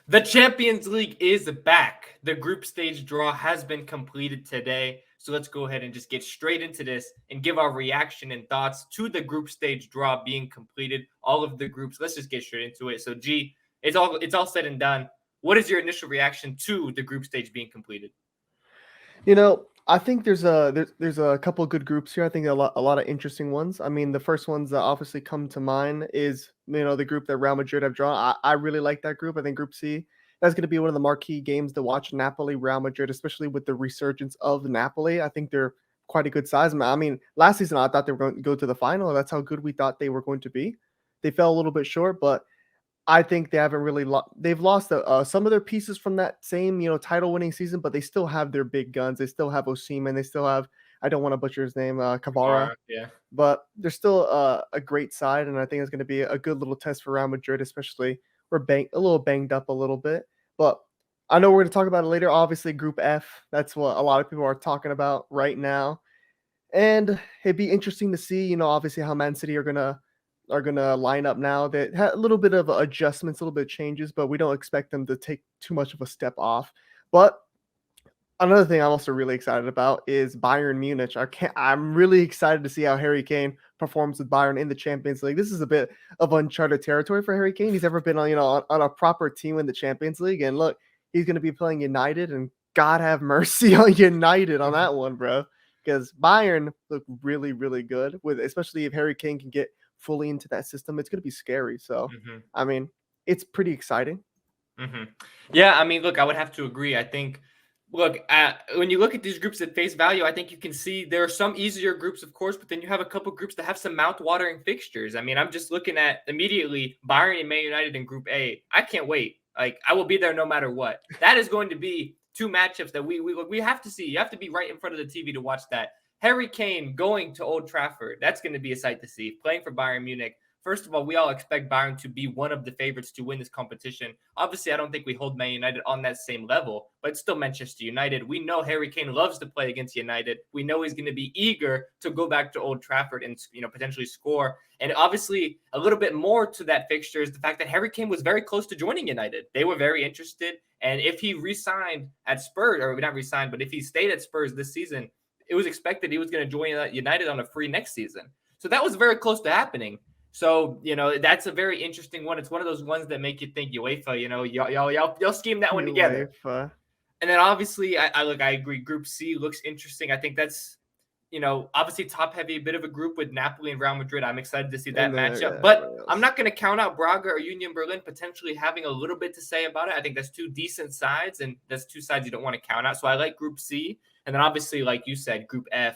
The Champions League is back. The group stage draw has been completed today. So let's go ahead and just get straight into this and give our reaction and thoughts to the group stage draw being completed. All of the groups. Let's just get straight into it. So G, it's all said and done. What is your initial reaction to the group stage being completed? I think there's a couple of good groups here. I think a lot of interesting ones. I mean, the first ones that obviously come to mind is the group that Real Madrid have drawn. I really like that group. I think Group C, that's going to be one of the marquee games to watch. Napoli, Real Madrid, especially with the resurgence of Napoli. I think they're quite a good size. I mean, last season I thought they were going to go to the final. That's how good we thought they were going to be. They fell a little bit short, but I think they haven't really they've lost some of their pieces from that same, title winning season, but they still have their big guns. They still have Osimhen. They still have, I don't want to butcher his name, Kavara, Yeah. but they're still a great side, and I think it's going to be a good little test for Real Madrid, especially we're a little banged up a little bit, but I know we're going to talk about it later. Obviously, Group F, that's what a lot of people are talking about right now, and it'd be interesting to see, obviously how Man City are gonna line up now. That had a little bit of adjustments, a little bit of changes, but we don't expect them to take too much of a step off. But another thing I'm also really excited about is Bayern Munich. I'm really excited to see how Harry Kane performs with Bayern in the Champions League. This is a bit of uncharted territory for Harry Kane. He's never been on a proper team in the Champions League, and look, he's going to be playing United, and God have mercy on United on that one, bro. Because Bayern look really, really good with, especially if Harry Kane can get fully into that system. It's going to be scary. So, Mm-hmm. I mean, it's pretty exciting. Mm-hmm. Yeah, I mean, look, I would have to agree. I think, look, when you look at these groups at face value, I think you can see there are some easier groups, of course, but then you have a couple groups that have some mouth-watering fixtures. I mean, I'm just looking at immediately Bayern and Man United in Group A. I can't wait. Like, I will be there no matter what. That is going to be two matchups that we have to see. You have to be right in front of the TV to watch that. Harry Kane going to Old Trafford. That's going to be a sight to see. Playing for Bayern Munich. First of all, we all expect Bayern to be one of the favorites to win this competition. Obviously, I don't think we hold Man United on that same level, but it's still Manchester United. We know Harry Kane loves to play against United. We know he's going to be eager to go back to Old Trafford and potentially score. And obviously, a little bit more to that fixture is the fact that Harry Kane was very close to joining United. They were very interested, and if he re-signed at Spurs, or not re-signed, but if he stayed at Spurs this season, it was expected he was going to join United on a free next season. So that was very close to happening. So, that's a very interesting one. It's one of those ones that make you think UEFA, y'all scheme that one together. UEFA. And then obviously, I agree. Group C looks interesting. I think that's, obviously top heavy, a bit of a group with Napoli and Real Madrid. I'm excited to see that matchup. But I'm not going to count out Braga or Union Berlin potentially having a little bit to say about it. I think that's two decent sides, and that's two sides you don't want to count out. So I like Group C. And then obviously, like you said, Group F,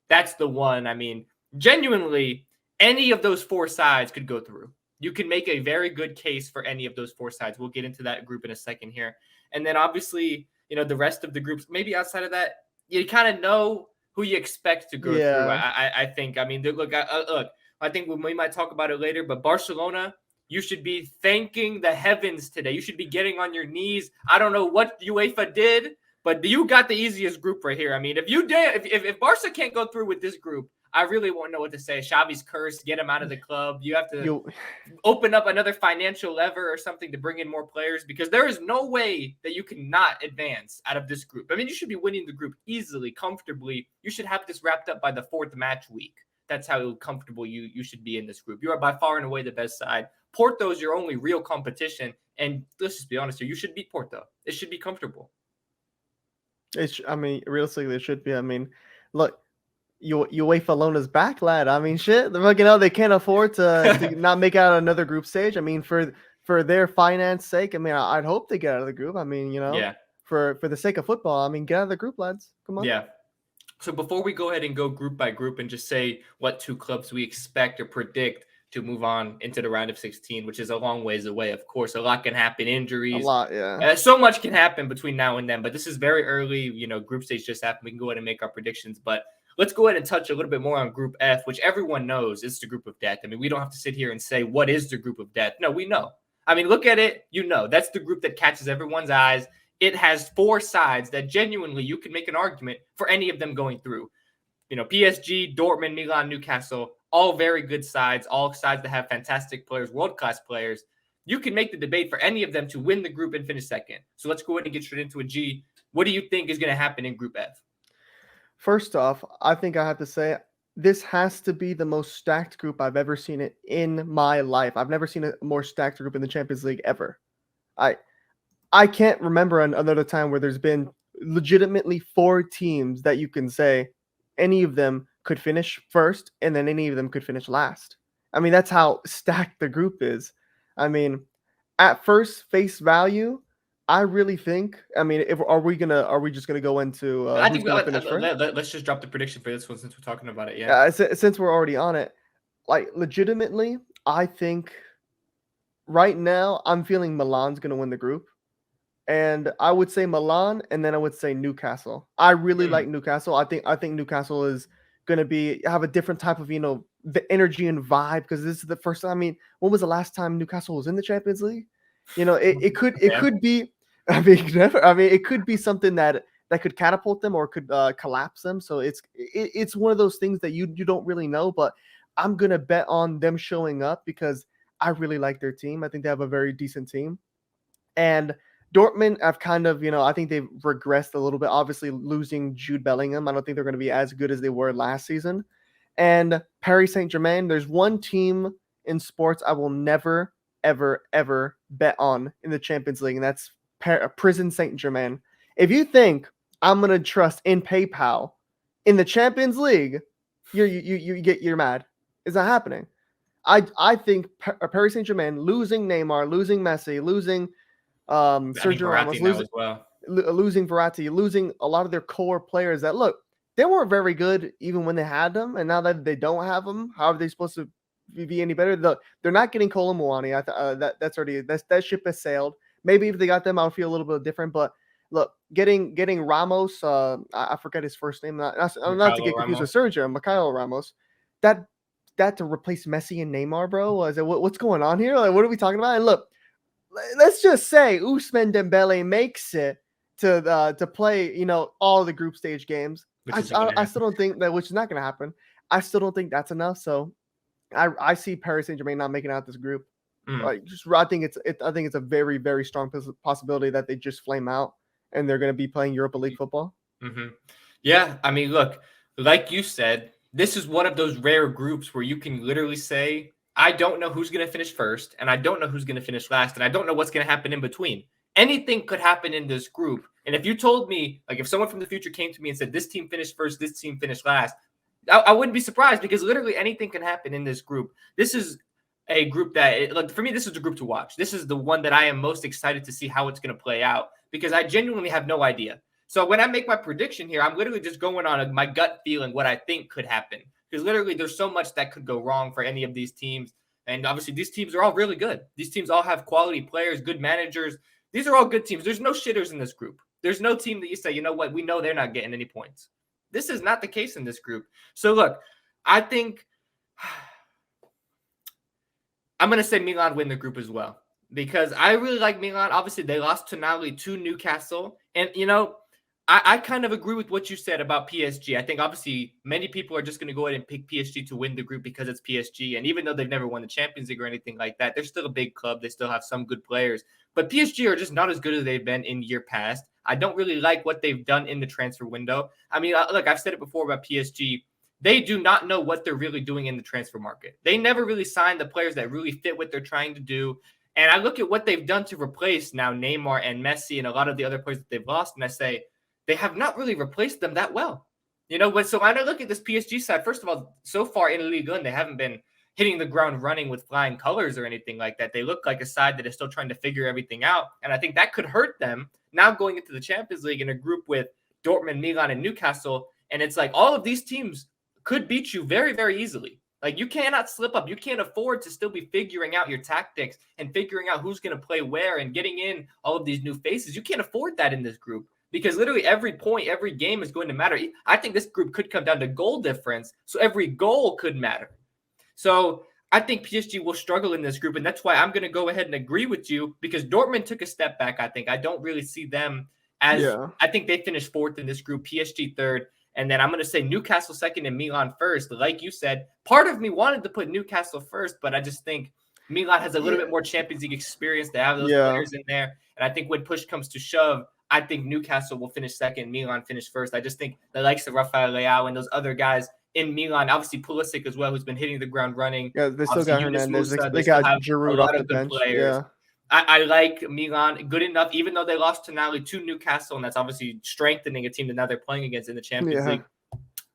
that's the one. I mean, genuinely, any of those four sides could go through. You can make a very good case for any of those four sides. We'll get into that group in a second here. And then obviously, the rest of the groups, maybe outside of that, you kind of know who you expect to go through. I think. I mean, look, I think we might talk about it later, but Barcelona, you should be thanking the heavens today. You should be getting on your knees. I don't know what UEFA did, but you got the easiest group right here. I mean, if Barca can't go through with this group, I really won't know what to say. Xavi's cursed. Get him out of the club. You have to open up another financial lever or something to bring in more players, because there is no way that you cannot advance out of this group. I mean, you should be winning the group easily, comfortably. You should have this wrapped up by the fourth match week. That's how comfortable you should be in this group. You are by far and away the best side. Porto is your only real competition. And let's just be honest here. You should beat Porto. It should be comfortable. Realistically, it should be. I mean, look, UEFA alone is back, lad. I mean, shit. They can't afford to not make out another group stage. I mean, for their finance sake, I mean, I'd hope they get out of the group. I mean, yeah. For the sake of football, I mean, get out of the group, lads. Come on. Yeah. So before we go ahead and go group by group and just say what two clubs we expect or predict to move on into the round of 16, which is a long ways away, of course, a lot can happen, injuries. A lot, yeah. So much can happen between now and then, but this is very early. Group stage just happened. We can go ahead and make our predictions, but let's go ahead and touch a little bit more on Group F, which everyone knows is the group of death. I mean, we don't have to sit here and say, what is the group of death? No, we know. I mean, look at it. That's the group that catches everyone's eyes. It has four sides that genuinely you can make an argument for any of them going through. PSG, Dortmund, Milan, Newcastle, all very good sides, all sides that have fantastic players, world-class players. you can make the debate for any of them to win the group and finish second. So let's go ahead and get straight into a G. What do you think is going to happen in Group F? First off, I think I have to say this has to be the most stacked group I've ever seen it in my life. I've never seen a more stacked group in the Champions League ever. I can't remember another time where there's been legitimately 4 teams that you can say any of them could finish first and then any of them could finish last. I mean, that's how stacked the group is. I mean, at first face value, I really think. I mean, are we just gonna go into? I think let's just drop the prediction for this one since we're talking about it. Yeah. Since we're already on it, like legitimately, I think right now I'm feeling Milan's gonna win the group, and I would say Milan, and then I would say Newcastle. I really like Newcastle. I think Newcastle is gonna have a different type of the energy and vibe because this is the first time. I mean, when was the last time Newcastle was in the Champions League? It could be. I mean, never. I mean, it could be something that could catapult them or could collapse them. So it's one of those things that you don't really know. But I'm gonna bet on them showing up because I really like their team. I think they have a very decent team. And Dortmund, I've kind of, I think they've regressed a little bit. Obviously, losing Jude Bellingham, I don't think they're going to be as good as they were last season. And Paris Saint-Germain, there's one team in sports I will never, ever, ever bet on in the Champions League, and that's Prison Saint-Germain. If you think I'm going to trust in PayPal in the Champions League, you're mad. It's not happening. I think Paris Saint-Germain losing Neymar, losing Messi, losing Sergio Ramos, losing Verratti, losing a lot of their core players that they weren't very good even when they had them, and now that they don't have them, how are they supposed to be any better? They're not getting Kolo Muani. That ship has sailed. Maybe if they got them, I'll feel a little bit different. But look, getting Ramos, I forget his first name. Not to get confused with Sergio, Mikhail Ramos. That to replace Messi and Neymar, bro. What's going on here? Like, what are we talking about? And look, let's just say Ousmane Dembele makes it to play, all the group stage games. I still don't think that, which is not going to happen. I still don't think that's enough. So I see Paris Saint-Germain not making out this group. I think it's a very, very strong possibility that they just flame out and they're going to be playing Europa League football. Mm-hmm. Yeah, I mean, look, like you said, this is one of those rare groups where you can literally say, I don't know who's going to finish first, and I don't know who's going to finish last, and I don't know what's going to happen in between. Anything could happen in this group. And if you told me, like if someone from the future came to me and said, this team finished first, this team finished last, I wouldn't be surprised because literally anything can happen in this group. This is a group that, for me, this is the group to watch. This is the one that I am most excited to see how it's going to play out because I genuinely have no idea. So when I make my prediction here, I'm literally just going on my gut feeling, what I think could happen. Because literally there's so much that could go wrong for any of these teams. And obviously these teams are all really good. These teams all have quality players, good managers. These are all good teams. There's no shitters in this group. There's no team that you say, you know what, we know they're not getting any points. This is not the case in this group. So look, I think I'm going to say Milan win the group as well. Because I really like Milan. Obviously, they lost Tonali to Newcastle. And, I kind of agree with what you said about PSG. I think obviously many people are just going to go ahead and pick PSG to win the group because it's PSG. And even though they've never won the Champions League or anything like that, they're still a big club. They still have some good players. But PSG are just not as good as they've been in year past. I don't really like what they've done in the transfer window. I mean, look, I've said it before about PSG. They do not know what they're really doing in the transfer market. They never really sign the players that really fit what they're trying to do. And I look at what they've done to replace now Neymar and Messi and a lot of the other players that they've lost, and I say, they have not really replaced them that well. So when I look at this PSG side, first of all, so far in Ligue 1, they haven't been hitting the ground running with flying colors or anything like that. They look like a side that is still trying to figure everything out. And I think that could hurt them now going into the Champions League in a group with Dortmund, Milan, and Newcastle. And it's like all of these teams could beat you very, very easily. Like you cannot slip up. You can't afford to still be figuring out your tactics and figuring out who's going to play where and getting in all of these new faces. You can't afford that in this group. Because literally every point, every game is going to matter. I think this group could come down to goal difference. So every goal could matter. So I think PSG will struggle in this group. And that's why I'm going to go ahead and agree with you because Dortmund took a step back, I think. I don't really see them as I think they finished fourth in this group, PSG third. And then I'm going to say Newcastle second and Milan first. Like you said, part of me wanted to put Newcastle first, but I just think Milan has a little Yeah. bit more Champions League experience. They have those Yeah. players in there. And I think when push comes to shove, I think Newcastle will finish second, Milan finish first. I just think the likes of Rafael Leao and those other guys in Milan, obviously Pulisic as well, who's been hitting the ground running. Yeah, they still Obviously, got Yunus Hernandez. Musa, They they still got have a Giroud off lot the of good bench. players. Yeah. I like Milan good enough, even though they lost Tonali to Newcastle, and that's obviously strengthening a team that now they're playing against in the Champions Yeah. League.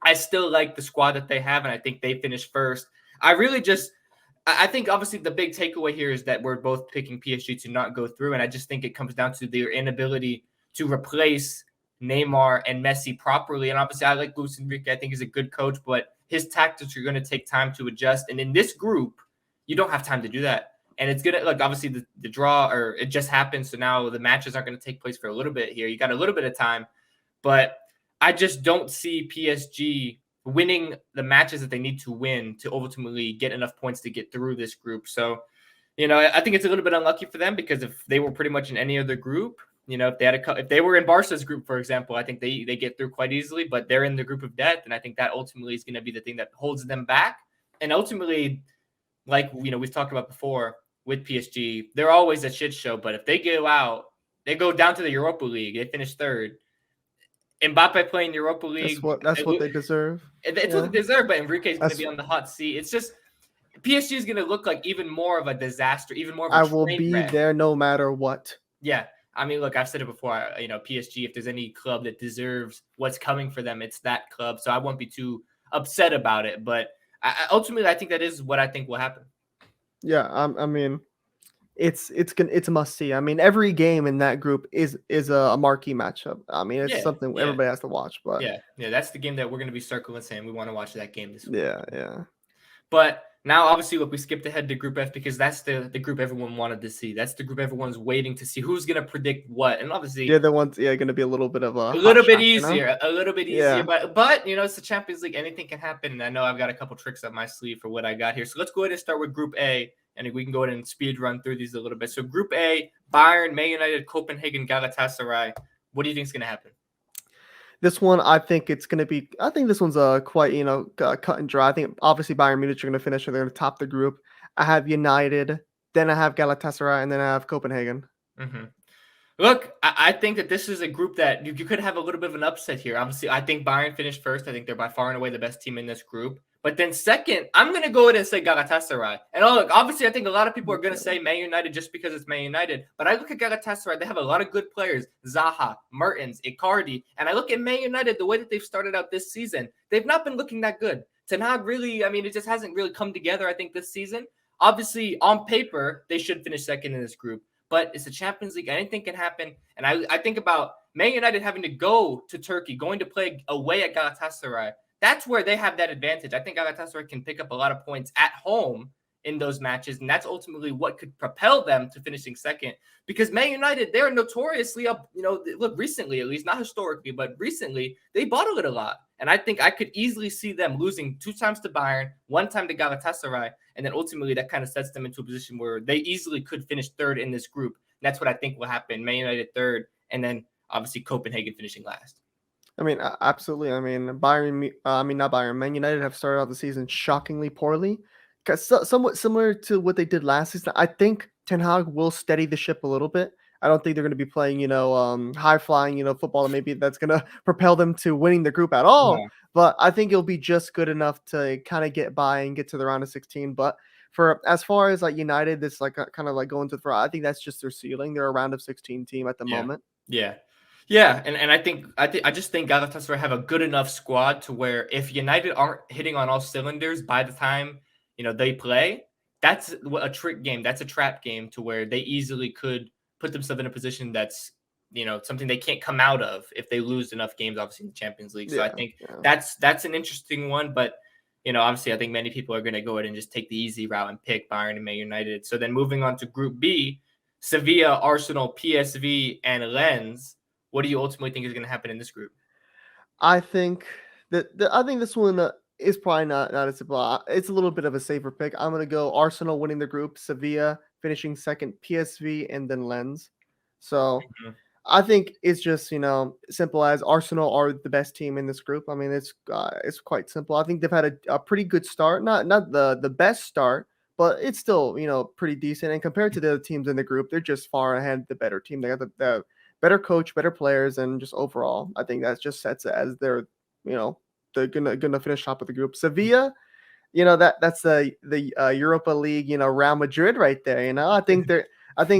I still like the squad that they have, and I think they finish first. I think obviously the big takeaway here is that we're both picking PSG to not go through, and I just think it comes down to their inability to replace Neymar and Messi properly. And obviously, I like Luis Enrique. I think he's a good coach, but his tactics are going to take time to adjust. And in this group, you don't have time to do that. And it's gonna like obviously the draw or it just happened, so now the matches aren't going to take place for a little bit here. You got a little bit of time, but I just don't see PSG winning the matches that they need to win to ultimately get enough points to get through this group. So, I think it's a little bit unlucky for them because if they were pretty much in any other group, if they were in Barca's group, for example, I think they get through quite easily, but they're in the group of death, and I think that ultimately is going to be the thing that holds them back. And ultimately, like we've talked about before with PSG, they're always a shit show. But if they go out, they go down to the Europa League, they finish third. Mbappe playing Europa League. That's what they deserve. It's what they deserve, but Enrique's going to be on the hot seat. It's just PSG is going to look like even more of a disaster, even more of a I will be there no matter what. Yeah. I mean, look, I've said it before, PSG, if there's any club that deserves what's coming for them, it's that club. So I won't be too upset about it. But ultimately, I think that is what I think will happen. Yeah, I mean, it's a must see. I mean, every game in that group is a marquee matchup. I mean, it's something everybody has to watch. But yeah, that's the game that we're going to be circling saying we want to watch that game this week. Yeah. But now, obviously, look, we skipped ahead to Group F because that's the group everyone wanted to see. That's the group everyone's waiting to see who's going to predict what. And obviously, the one's going to be a little bit of a little bit easier. Yeah. But it's the Champions League. Anything can happen. And I know I've got a couple tricks up my sleeve for what I got here. So let's go ahead and start with Group A, and we can go ahead and speed run through these a little bit. So Group A: Bayern, Man United, Copenhagen, Galatasaray. What do you think is going to happen? This one, I think this one's quite, cut and dry. I think obviously Bayern Munich are going to finish and they're going to top the group. I have United, then I have Galatasaray, and then I have Copenhagen. Mm-hmm. Look, I think that this is a group that you could have a little bit of an upset here. Obviously, I think Bayern finished first. I think they're by far and away the best team in this group. But then second, I'm going to go ahead and say Galatasaray. And look, obviously, I think a lot of people are going to say Man United just because it's Man United. But I look at Galatasaray, they have a lot of good players. Zaha, Mertens, Icardi. And I look at Man United, the way that they've started out this season, they've not been looking that good. Ten Hag really, it just hasn't really come together, I think, this season. Obviously, on paper, they should finish second in this group. But it's the Champions League. Anything can happen. And I think about Man United having to go to Turkey, going to play away at Galatasaray. That's where they have that advantage. I think Galatasaray can pick up a lot of points at home in those matches, and that's ultimately what could propel them to finishing second. Because Man United, they're notoriously up, look, recently, at least, not historically, but recently, they bottle it a lot. And I think I could easily see them losing 2 times to Bayern, 1 time to Galatasaray, and then ultimately that kind of sets them into a position where they easily could finish third in this group. And that's what I think will happen. Man United third, and then obviously Copenhagen finishing last. I mean, absolutely. I mean, not Bayern. Man United have started out the season shockingly poorly. Somewhat similar to what they did last season. I think Ten Hag will steady the ship a little bit. I don't think they're going to be playing, high flying, football, and maybe that's going to propel them to winning the group at all. Yeah. But I think it'll be just good enough to kind of get by and get to the round of 16. But for as far as like United, this like kind of like going to the front, I think that's just their ceiling. They're a round of 16 team at the moment. Yeah, and I just think Galatasaray have a good enough squad to where if United aren't hitting on all cylinders by the time they play, that's a trick game. That's a trap game to where they easily could put themselves in a position that's something they can't come out of if they lose enough games, obviously in the Champions League. So I think that's an interesting one, but obviously I think many people are going to go ahead and just take the easy route and pick Bayern and Man United. So then moving on to Group B, Sevilla, Arsenal, PSV, and Lens. What do you ultimately think is going to happen in this group? I think this one is probably not as simple. It's a little bit of a safer pick. I'm going to go Arsenal winning the group, Sevilla finishing second, PSV, and then Lens. So I think it's just simple as Arsenal are the best team in this group. I mean, it's quite simple. I think they've had a pretty good start, not the best start, but it's still, pretty decent. And compared to the other teams in the group, they're just far ahead, the better team. They got the better coach, better players, and just overall, I think that just sets it as they're gonna finish top of the group. Sevilla, that's the Europa League, Real Madrid right there. I think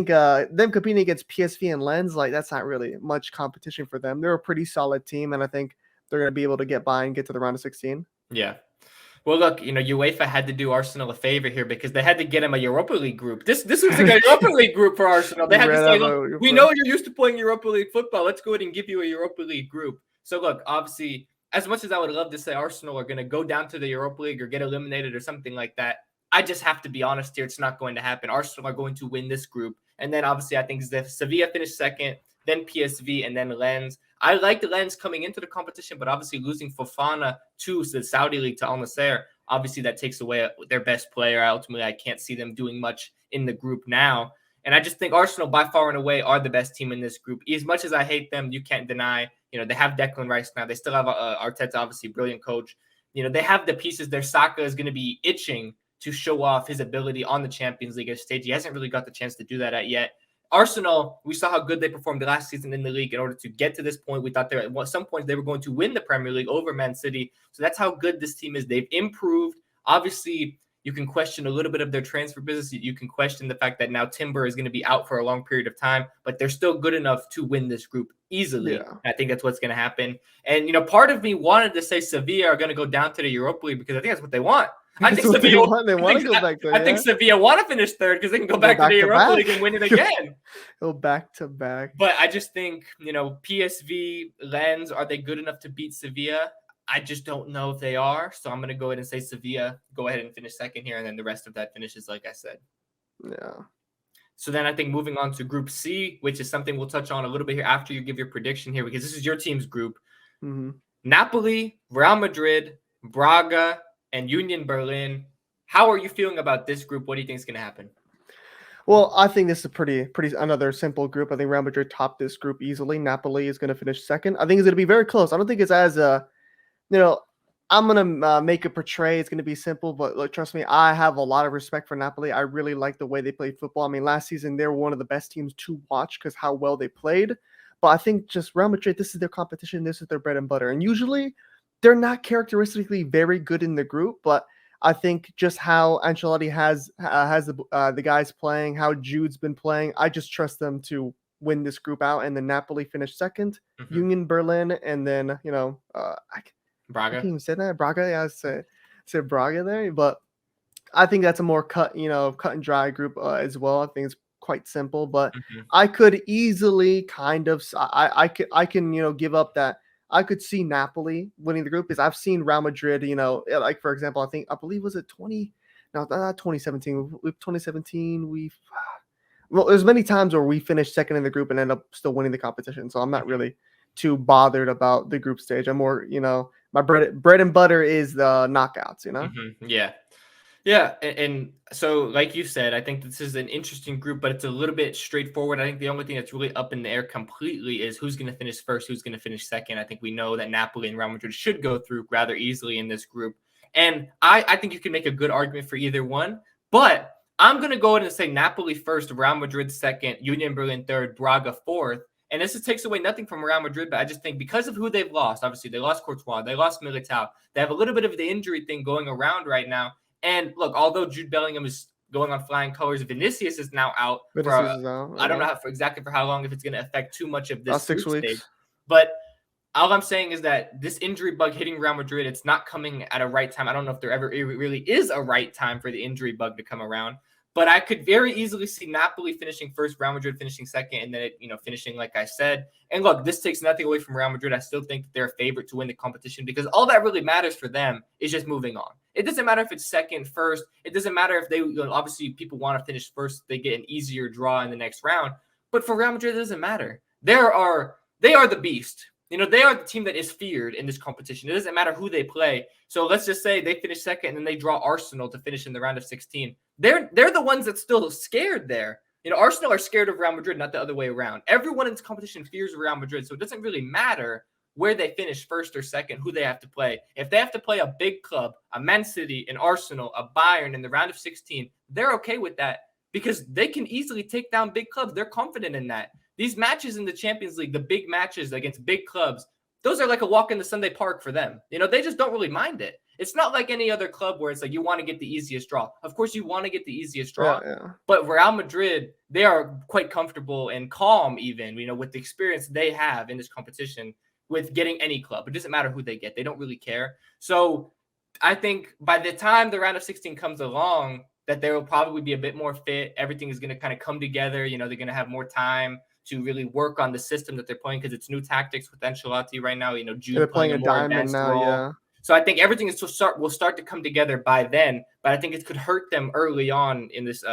them competing against PSV and Lens, like that's not really much competition for them. They're a pretty solid team, and I think they're gonna be able to get by and get to the round of 16. Yeah. Well, look, UEFA had to do Arsenal a favor here because they had to get him a Europa League group. This was like a Europa League group for Arsenal. They had to say, look, we know you're used to playing Europa League football. Let's go ahead and give you a Europa League group. So, look, obviously, as much as I would love to say Arsenal are going to go down to the Europa League or get eliminated or something like that, I just have to be honest here. It's not going to happen. Arsenal are going to win this group. And then, obviously, I think Sevilla finished second, then PSV, and then Lens. I liked Lens coming into the competition, but obviously losing Fofana to the Saudi League to Al Nassr, obviously that takes away their best player. Ultimately, I can't see them doing much in the group now. And I just think Arsenal, by far and away, are the best team in this group. As much as I hate them, you can't deny, they have Declan Rice now. They still have Arteta, obviously, brilliant coach. They have the pieces. Their Saka is going to be itching to show off his ability on the Champions League stage. He hasn't really got the chance to do that yet. Arsenal, we saw how good they performed last season in the league. In order to get to this point, we thought at some point they were going to win the Premier League over Man City. So that's how good this team is. They've improved. Obviously, you can question a little bit of their transfer business. You can question the fact that now Timber is going to be out for a long period of time, but they're still good enough to win this group easily. Yeah. I think that's what's going to happen. And, part of me wanted to say Sevilla are going to go down to the Europa League because I think that's what they want. I think Sevilla want to go back there. I think Sevilla want to finish third because they can go back to the Europa League and win it again. Go back to back. But I just think, PSV, Lens, are they good enough to beat Sevilla? I just don't know if they are. So I'm going to go ahead and say Sevilla, go ahead and finish second here. And then the rest of that finishes, like I said. Yeah. So then I think moving on to Group C, which is something we'll touch on a little bit here after you give your prediction here, because this is your team's group. Mm-hmm. Napoli, Real Madrid, Braga, and Union Berlin. How are you feeling about this group? What do you think is going to happen? Well, I think this is pretty another simple group. I think Real Madrid topped this group easily. Napoli is going to finish second. I think it's going to be very close. I don't think it's as I'm going to make it portray it's going to be simple, but look, trust me, I have a lot of respect for Napoli. I really like the way they played football. I mean, last season they were one of the best teams to watch because how well they played. But I think just Real Madrid, this is their competition. This is their bread and butter. And usually they're not characteristically very good in the group, but I think just how Ancelotti has the guys playing, how Jude's been playing, I just trust them to win this group out. And then Napoli finished second, Union Berlin, and then Braga. I can't even say that. Braga, yeah, I said Braga there, but I think that's a more cut and dry group as well. I think it's quite simple, but I could easily I can give up that. I could see Napoli winning the group because I've seen Real Madrid, like for example, I believe was it 2017. With 2017, there's many times where we finished second in the group and end up still winning the competition. So I'm not really too bothered about the group stage. I'm more, my bread and butter is the knockouts, Yeah. And so, like you said, I think this is an interesting group, but it's a little bit straightforward. I think the only thing that's really up in the air completely is who's going to finish first, who's going to finish second. I think we know that Napoli and Real Madrid should go through rather easily in this group. And I think you can make a good argument for either one, but I'm going to go ahead and say Napoli first, Real Madrid second, Union Berlin third, Braga fourth. And this takes away nothing from Real Madrid, but I just think because of who they've lost, obviously they lost Courtois, they lost Militao, they have a little bit of the injury thing going around right now. And look, although Jude Bellingham is going on flying colors, Vinicius is now out. I don't know exactly for how long, if it's going to affect too much of this 6 weeks. Stage. But all I'm saying is that this injury bug hitting Real Madrid, it's not coming at a right time. I don't know if there ever really is a right time for the injury bug to come around. But I could very easily see Napoli finishing first, Real Madrid finishing second, and then finishing like I said. And look, this takes nothing away from Real Madrid. I still think that they're a favorite to win the competition because all that really matters for them is just moving on. It doesn't matter if it's second, first. It doesn't matter if they obviously people want to finish first. They get an easier draw in the next round. But for Real Madrid, it doesn't matter. They are the beast. They are the team that is feared in this competition. It doesn't matter who they play. So let's just say they finish second and then they draw Arsenal to finish in the round of 16. They're the ones that's still scared there. Arsenal are scared of Real Madrid, not the other way around. Everyone in this competition fears Real Madrid, so it doesn't really matter where they finish first or second, who they have to play. If they have to play a big club, a Man City, an Arsenal, a Bayern in the round of 16, they're okay with that because they can easily take down big clubs. They're confident in that. These matches in the Champions League, the big matches against big clubs, those are like a walk in the Sunday park for them. They just don't really mind it. It's not like any other club where it's like you want to get the easiest draw. Of course, you want to get the easiest draw. Yeah. But Real Madrid, they are quite comfortable and calm even, with the experience they have in this competition with getting any club. It doesn't matter who they get. They don't really care. So I think by the time the round of 16 comes along, that there will probably be a bit more fit. Everything is going to kind of come together. They're going to have more time to really work on the system that they're playing because it's new tactics with Ancelotti right now. Jude they're playing a more diamond now, role. yeah. So I think everything will start to come together by then, but I think it could hurt them early on in this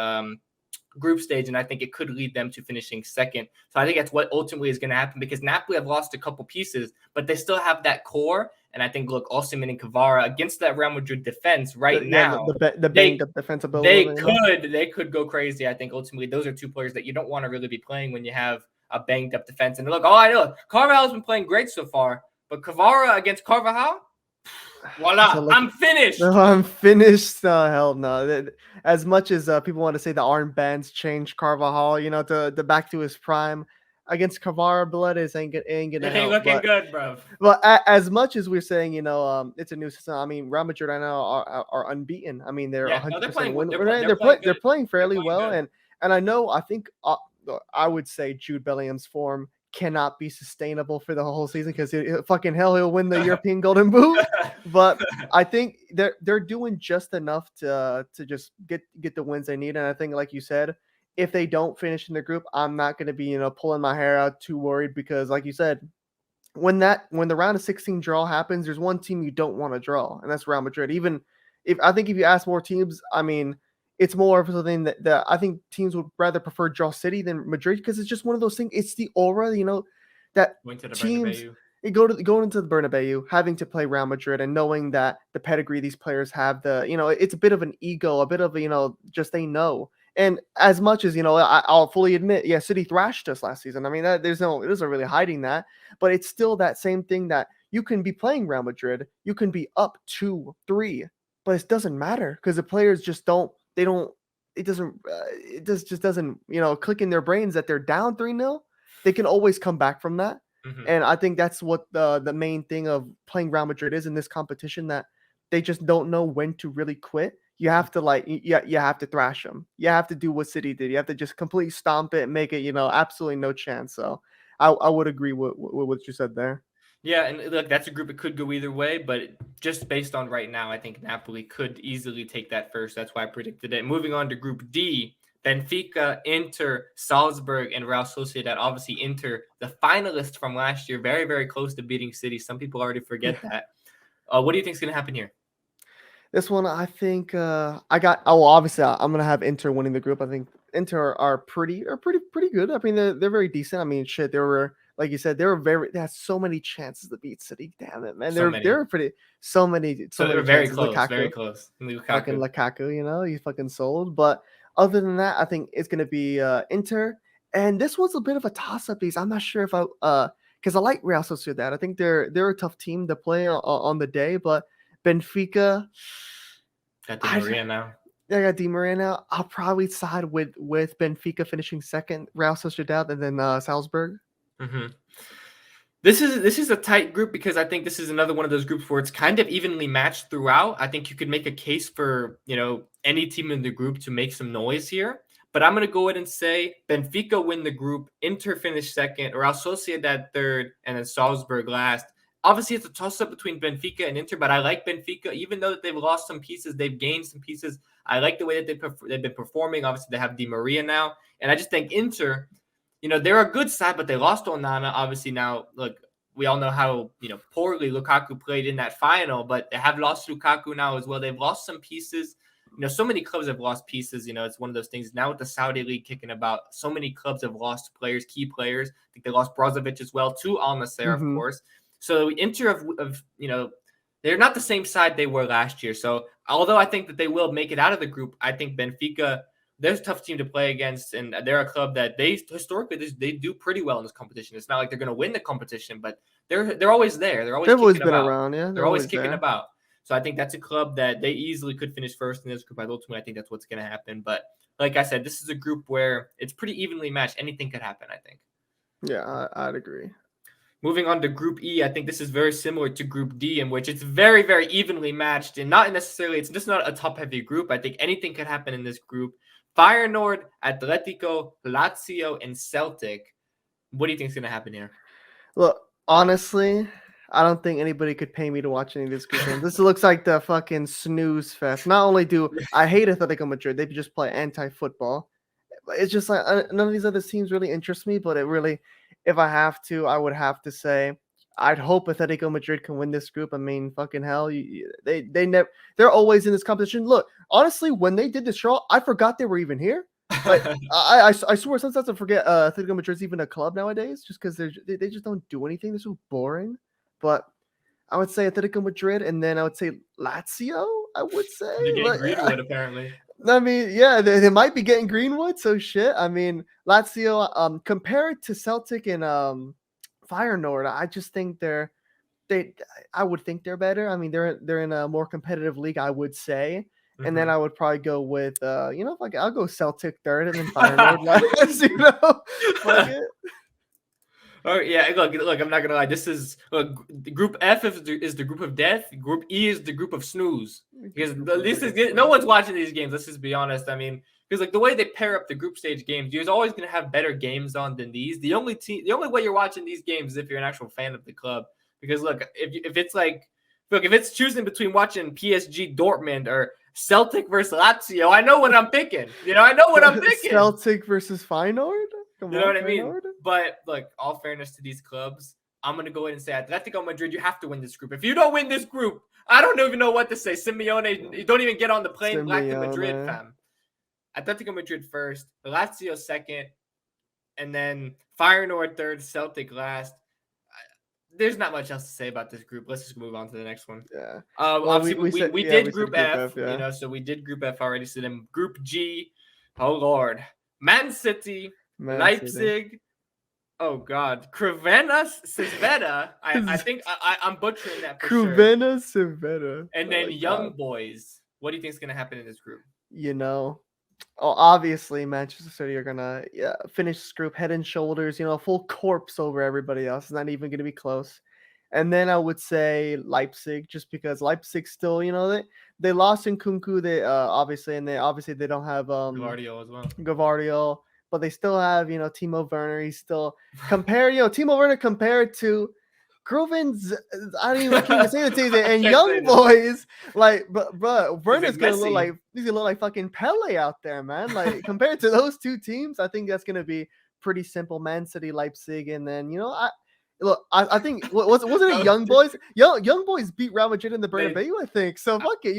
group stage, and I think it could lead them to finishing second. So I think that's what ultimately is going to happen because Napoli have lost a couple pieces, but they still have that core. And I think, look, Osimhen and Kvara against that Real Madrid defense now, the banged up defensive ability. They could go crazy. I think ultimately those are two players that you don't want to really be playing when you have a banged up defense. And look, Carvajal's been playing great so far, but Kvara against Carvajal, voila, I'm finished. No, I'm finished. Hell no. As much as people want to say the armbands changed Carvajal, to back to his prime, against Kvara, Paredes ain't gonna help. Looking good, bro. But as much as we're saying, it's a new system. I mean, Real Madrid right now are unbeaten. I mean, they're 100% win. They're playing fairly well, and I think I would say Jude Bellingham's form cannot be sustainable for the whole season because he'll win the European Golden Boot. But I think they're doing just enough to just get the wins they need. And I think, like you said, if they don't finish in the group, I'm not going to be pulling my hair out too worried because, like you said, when the round of 16 draw happens, there's one team you don't want to draw, and that's Real Madrid. Even if you ask more teams, I mean, it's more of something that I think teams would rather prefer draw City than Madrid because it's just one of those things. It's the aura, that teams going into the Bernabeu, having to play Real Madrid and knowing that the pedigree these players have, it's a bit of an ego, a bit of just they know. And as much as I'll fully admit, yeah, City thrashed us last season. I mean, it isn't really hiding that, but it's still that same thing that you can be playing Real Madrid, you can be up 2-3, but it doesn't matter because the players just don't. It just doesn't click in their brains that they're down 3-0. They can always come back from that. Mm-hmm. And I think that's what the main thing of playing Real Madrid is in this competition, that they just don't know when to really quit. You have to you have to thrash them. You have to do what City did. You have to just completely stomp it and make it, absolutely no chance. So I would agree with what you said there. Yeah, and look, that's a group that could go either way, but just based on right now, I think Napoli could easily take that first. That's why I predicted it. Moving on to Group D, Benfica, Inter, Salzburg, and Real Sociedad. Obviously, Inter, the finalist from last year, very, very close to beating City. Some people already forget that. What do you think is going to happen here? This one, I think obviously I'm going to have Inter winning the group. I think Inter are pretty good. I mean, they're very decent. I mean, shit, they were, like you said, they had so many chances to beat City. Damn it, man. They were very close. Lukaku, very close. Fucking Lukaku, he's fucking sold. But other than that, I think it's gonna be Inter. And this one's a bit of a toss-up because I'm not sure if because I like Real Sociedad. I think they're a tough team to play on the day, but Benfica. Got Di Maria now. I got Di Maria now. I'll probably side with Benfica finishing second, Real Sociedad, and then Salzburg. Mm-hmm. This is a tight group because I think this is another one of those groups where it's kind of evenly matched throughout. I think you could make a case for any team in the group to make some noise here. But I'm going to go ahead and say Benfica win the group, Inter finish second, Real Sociedad third, and then Salzburg last. Obviously, it's a toss-up between Benfica and Inter, but I like Benfica. Even though they've lost some pieces, they've gained some pieces. I like the way that they've been performing. Obviously, they have Di Maria now. And I just think Inter, they're a good side, but they lost Onana. Obviously, now, look, we all know how, poorly Lukaku played in that final, but they have lost Lukaku now as well. They've lost some pieces. So many clubs have lost pieces. It's one of those things. Now with the Saudi League kicking about, so many clubs have lost players, key players. I think they lost Brozovic as well to Al Nassr, of course. So Inter they're not the same side they were last year. So although I think that they will make it out of the group, I think Benfica they're a tough team to play against, and they're a club that they historically they do pretty well in this competition. It's not like they're going to win the competition, but they're always there. They're always They've always kicking been about. around, yeah. They're always kicking there. about. So I think that's a club that they easily could finish first in this group. Ultimately, I think that's what's going to happen. But like I said, this is a group where it's pretty evenly matched. Anything could happen, I think. Yeah, I'd agree. Moving on to Group E, I think this is very similar to Group D, in which it's very, very evenly matched, and not necessarily, it's just not a top-heavy group. I think anything could happen in this group. Feyenoord, Atletico, Lazio, and Celtic. What do you think is going to happen here? Look, honestly, I don't think anybody could pay me to watch any of this group game. This looks like the fucking snooze fest. Not only do I hate Atletico Madrid, they just play anti-football. It's just like none of these other teams really interest me, but it really, if I have to, I would have to say I'd hope Atletico Madrid can win this group. I mean, fucking hell, they're always in this competition. Look, honestly, when they did this draw, I forgot they were even here. Like I swear sometimes I forget Atletico Madrid's even a club nowadays, just because they just don't do anything. They're so boring. But I would say Atletico Madrid, and then I would say Lazio. I would say You're getting Greenwood, apparently. I mean, yeah, they might be getting Greenwood, so shit. I mean, Lazio, compared to Celtic and Feyenoord, I just think I would think they're better. I mean, they're in a more competitive league, I would say. And then I would probably go with like I'll go Celtic third and then Feyenoord last, Fuck it. Oh yeah, look, I'm not gonna lie. This is Group F is the group of death. Group E is the group of snooze. Because no one's watching these games. Let's just be honest. I mean, because like the way they pair up the group stage games, you're always gonna have better games on than these. The only way you're watching these games is if you're an actual fan of the club. Because look, if it's choosing between watching PSG Dortmund or Celtic versus Lazio, I know what I'm picking. I know what I'm picking. Celtic versus Feyenoord. You know what I mean? But look, all fairness to these clubs, I'm going to go ahead and say Atletico Madrid, you have to win this group. If you don't win this group, I don't even know what to say. Simeone, you don't even get on the plane back to Madrid, fam. Atletico Madrid first, Lazio second, and then Feyenoord third, Celtic last. There's not much else to say about this group. Let's just move on to the next one. Yeah. Obviously, we did Group F, yeah. So we did Group F already. So then Group G, oh Lord, Man City, Leipzig. Oh God, Crvena Zvezda. I think I'm butchering that for sure. Crvena Zvezda. And then Young Boys. What do you think is going to happen in this group? Obviously Manchester City are gonna finish this group head and shoulders. Full corpse over everybody else. It's not even gonna be close. And then I would say Leipzig, just because Leipzig still, they lost in Kunku. They obviously they don't have Gvardiol as well. Gvardiol. But they still have, Timo Werner. He's still Timo Werner compared to Groven's. I don't even say the team. And Young Boys, like, but Werner's gonna look like fucking Pele out there, man. Like compared to those two teams, I think that's gonna be pretty simple. Man City, Leipzig, and then I think wasn't it Young Boys? Young Boys beat Real Madrid in the Bernabeu, I think. So fuck it,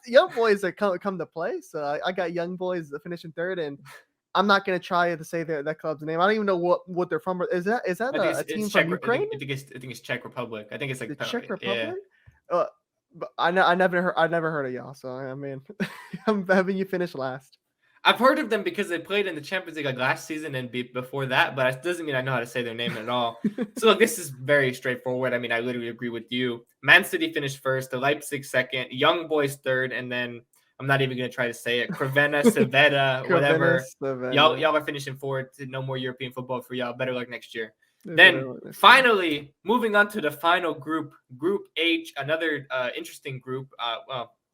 Young Boys are come to play. So I got Young Boys finishing third, and I'm not gonna try to say that club's name. I don't even know what they're from. Is that a team from Ukraine? I think it's Czech Republic. I think it's like the Czech Republic. Yeah. But I never heard of y'all. So I mean, I'm having you finish last. I've heard of them because they played in the Champions League like last season and before that, but it doesn't mean I know how to say their name at all. So look, this is very straightforward. I mean, I literally agree with you. Man City finished first, the Leipzig second, Young Boys third, and then I'm not even going to try to say it. Crvena Zvezda, whatever. Y'all are finishing fourth. No more European football for y'all. Better luck next year. Then finally, moving on to the final group, Group H, another interesting group.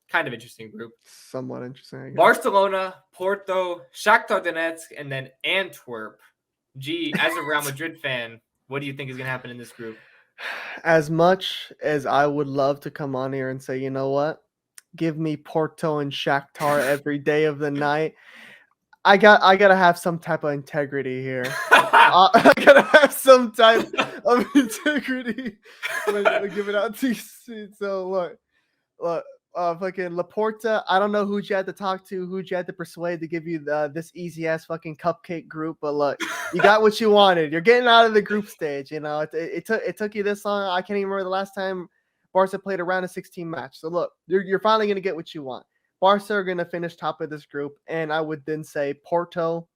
Kind of interesting group. Somewhat interesting, I guess. Barcelona, Porto, Shakhtar Donetsk, and then Antwerp. As a Real Madrid fan, what do you think is going to happen in this group? As much as I would love to come on here and say, you know what? Give me Porto and Shakhtar every day of the night. I gotta have some type of integrity here. I gotta have some type of integrity when I give it out to you. So look, fucking Laporta. I don't know who you had to talk to, who you had to persuade to give you this easy ass fucking cupcake group. But look, you got what you wanted. You're getting out of the group stage. It took you this long. I can't even remember the last time Barca played a round of 16 match. So look, you're finally gonna get what you want. Barca are going to finish top of this group, and I would then say Porto,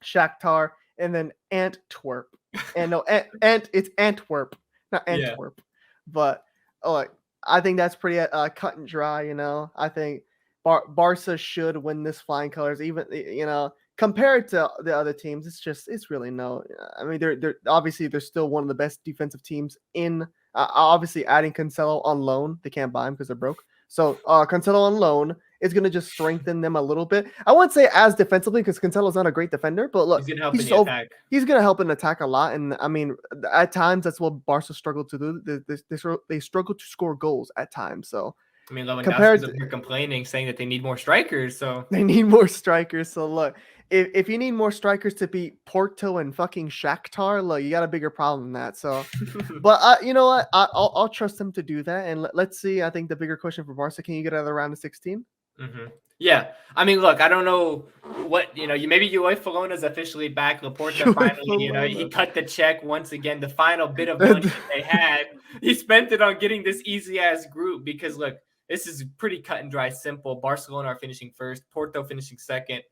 Shakhtar, and then Antwerp. And no, it's Antwerp, not Yeah. Antwerp. But I think that's pretty cut and dry. I think Barca should win this flying colors. Even compared to the other teams, it's really no. I mean, they're obviously they're still one of the best defensive teams in. Obviously, adding Cancelo on loan, they can't buy him because they're broke. So Cancelo on loan is going to just strengthen them a little bit. I wouldn't say as defensively because Cancelo's not a great defender, but look, he's going to help in the attack. He's going to help in attack a lot. And I mean, at times that's what Barca struggle to do. They struggle to score goals at times. So I mean, Lewandowski's up here complaining, saying that they need more strikers. So they need more strikers. So look, if you need more strikers to beat Porto and fucking Shakhtar, look, you got a bigger problem than that. So, but you know what? I'll trust them to do that. And let's see. I think the bigger question for Barca: can you get out of the round of 16? Mm-hmm. Yeah, I mean, look, I don't know what maybe Falona's officially back. Laporta finally, he cut the check once again. The final bit of money that they had, he spent it on getting this easy ass group because look. This is pretty cut and dry, simple. Barcelona are finishing first, Porto finishing second.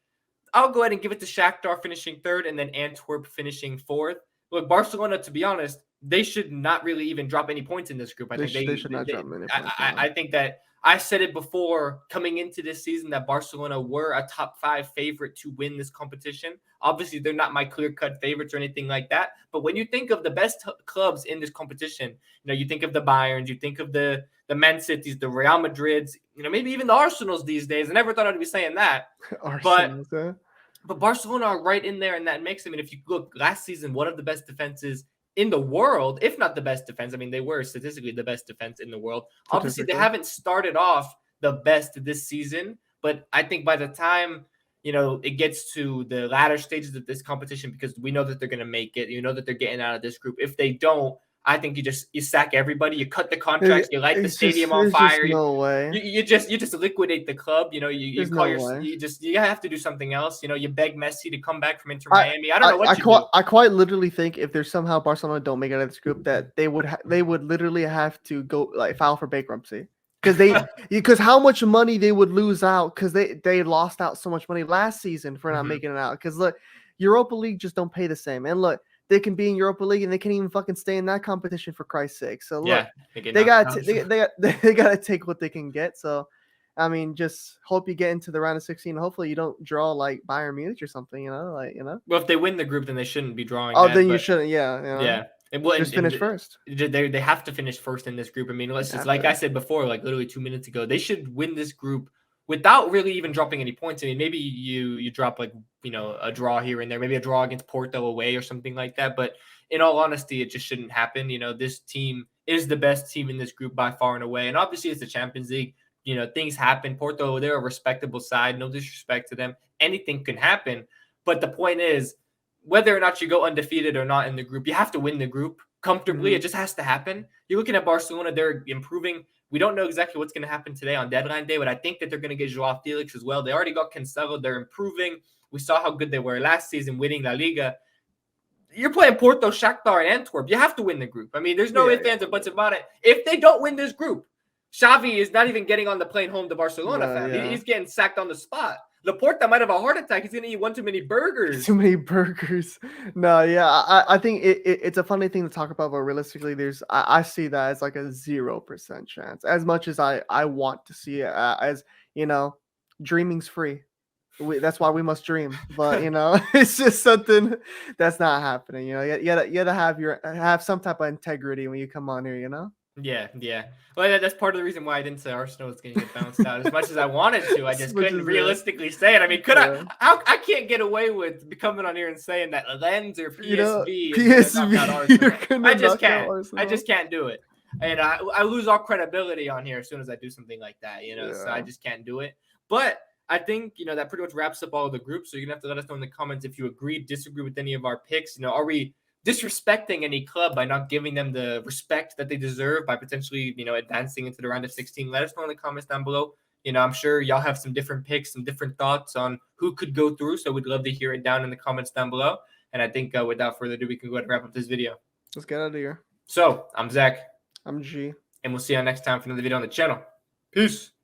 I'll go ahead and give it to Shakhtar finishing third, and then Antwerp finishing fourth. Look, Barcelona, to be honest, they should not really even drop any points in this group. I think they should not drop any points. I think that I said it before coming into this season that Barcelona were a top 5 favorite to win this competition. Obviously, they're not my clear-cut favorites or anything like that. But when you think of the best clubs in this competition, you think of the Bayerns, you think of the Man Cities, the Real Madrids, maybe even the Arsenals these days. I never thought I'd be saying that. But Barcelona are right in there in that mix. I mean, if you look last season, one of the best defenses in the world, if not the best defense. I mean, they were statistically the best defense in the world. Obviously, they haven't started off the best this season, but I think by the time, it gets to the latter stages of this competition, because we know that they're going to make it, that they're getting out of this group. If they don't, I think you sack everybody, you cut the contracts, you light the stadium on fire. No way. You just liquidate the club. You have to do something else. You beg Messi to come back from Inter Miami. I don't know what you do. I quite literally think if there's somehow Barcelona don't make it out of this group, that they would literally have to go file for bankruptcy. Because how much money they would lose out because they lost out so much money last season for not making it out. Because look, Europa League just don't pay the same. And look, they can be in Europa League and they can't even fucking stay in that competition for Christ's sake. So look, they gotta take what they can get. So I mean, just hope you get into the round of 16. Hopefully you don't draw like Bayern Munich or something. Well, if they win the group, then they shouldn't be drawing. You shouldn't. Yeah. Just finish first. They have to finish first in this group. I mean, like I said before, like literally 2 minutes ago, they should win this group without really even dropping any points. I mean, maybe you drop like, a draw here and there, maybe a draw against Porto away or something like that. But in all honesty, it just shouldn't happen. This team is the best team in this group by far and away. And obviously it's the Champions League. Things happen. Porto, they're a respectable side. No disrespect to them. Anything can happen. But the point is, whether or not you go undefeated or not in the group, you have to win the group comfortably. It just has to happen. You're looking at Barcelona, they're improving. We don't know exactly what's going to happen today on deadline day, but I think that they're going to get Joao Felix as well. They already got Cancelo. They're improving. We saw how good they were last season winning La Liga. You're playing Porto, Shakhtar, and Antwerp. You have to win the group. I mean, there's no ifs, ands, or buts about it. If they don't win this group, Xavi is not even getting on the plane home to Barcelona. He's getting sacked on the spot. Laporta might have a heart attack. He's going to eat one too many burgers. Too many burgers. No, yeah. I think it's a funny thing to talk about, but realistically, I see that as like a 0% chance. As much as I want to see it as, dreaming's free. That's why we must dream. But, it's just something that's not happening. You gotta have some type of integrity when you come on here, Yeah. Well, that's part of the reason why I didn't say Arsenal was going to get bounced out as much as I wanted to. I just couldn't realistically say it. I mean, I can't get away with coming on here and saying that Lens or PSV is going to knock out Arsenal. I just can't. I just can't do it. And I lose all credibility on here as soon as I do something like that, so I just can't do it. But I think, that pretty much wraps up all of the groups. So you're going to have to let us know in the comments if you agree, disagree with any of our picks. Are we disrespecting any club by not giving them the respect that they deserve by potentially, advancing into the round of 16? Let us know in the comments down below. I'm sure y'all have some different picks, some different thoughts on who could go through. So we'd love to hear it down in the comments down below. And I think without further ado, we can go ahead and wrap up this video. Let's get out of here. So I'm Zach. I'm G. And we'll see you next time for another video on the channel. Peace.